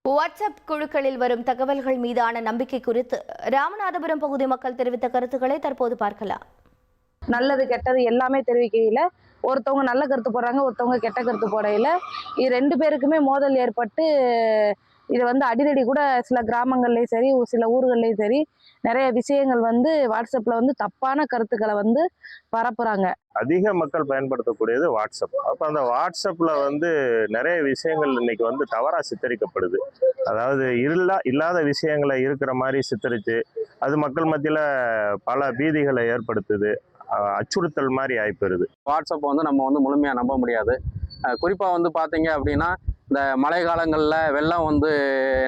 WhatsApp குழுக்களில் வரும் தகவல்கள் மீதான நம்பிக்கை குறித்து ராமநாதபுரம் பகுதி மக்கள் தெரிவித்த கருத்துக்களை தற்போது பார்க்கலாம். நல்லது கெட்டது எல்லாமே தெரிவிக்கையில ஒருத்தவங்க நல்ல கருத்து போடுறாங்க, ஒருத்தவங்க கெட்ட கருத்து போடையில இது ரெண்டு பேருக்குமே மோதல் ஏற்பட்டு இது அடிதடி கூட சில கிராமங்கள்லயும் சரி சில ஊர்கள்லயும் சரி நிறைய விஷயங்கள் வாட்ஸ்அப்ல தப்பான கருத்துக்களை பரப்புறாங்க. அதிக மக்கள் பயன்படுத்தக்கூடியது வாட்ஸ்அப். அப்போ அந்த வாட்ஸ்அப்ல நிறைய விஷயங்கள் இன்னைக்கு தவறா சித்தரிக்கப்படுது. அதாவது இல்லாத விஷயங்களை இருக்கிற மாதிரி சித்தரித்து அது மக்கள் மத்தியில பல பீதிகளை ஏற்படுத்துது, அச்சுறுத்தல் மாதிரி ஆயிப்பெறுது. வாட்ஸ்அப் நம்ம முழுமையாக நம்ப முடியாது. குறிப்பாக பார்த்தீங்க அப்படின்னா இந்த மழை காலங்களில் வெள்ளம்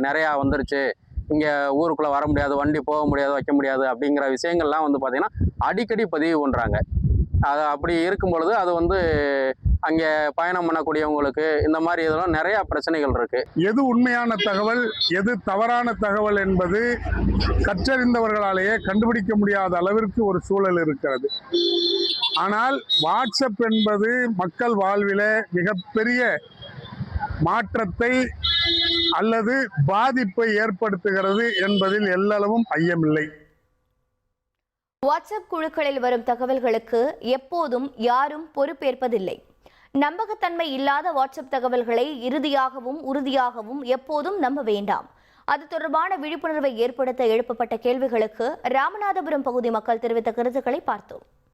நிறையா வந்துருச்சு, இங்கே ஊருக்குள்ளே வர முடியாது, வண்டி போக முடியாது, வைக்க முடியாது அப்படிங்கிற விஷயங்கள்லாம் பார்த்தீங்கன்னா அடிக்கடி பதிவு பண்ணுறாங்க. அது அப்படி இருக்கும் பொழுது அது அங்கே பயணம் பண்ணக்கூடியவங்களுக்கு இந்த மாதிரி இதெல்லாம் நிறையா பிரச்சனைகள் இருக்கு. எது உண்மையான தகவல் எது தவறான தகவல் என்பது கற்றறிந்தவர்களாலேயே கண்டுபிடிக்க முடியாத அளவிற்கு ஒரு சூழல் இருக்கிறது. ஆனால் வாட்ஸ்அப் என்பது மக்கள் வாழ்வில மிகப்பெரிய மாற்றத்தை அல்லது பாதிப்பை ஏற்படுத்துகிறது என்பதில் எல்லளவும் ஐயமில்லை. வாட்ஸ்அப் குழுக்களில் வரும் தகவல்களுக்கு எப்போதும் யாரும் பொறுப்பேற்பதில்லை. நம்பகத்தன்மை இல்லாத வாட்ஸ்அப் தகவல்களை இறுதியாகவும் உறுதியாகவும் எப்போதும் நம்ப வேண்டாம். அது தொடர்பான விழிப்புணர்வை ஏற்படுத்த எழுப்பப்பட்ட கேள்விகளுக்கு ராமநாதபுரம் பகுதி மக்கள் தெரிவித்த கருத்துக்களை பார்த்தோம்.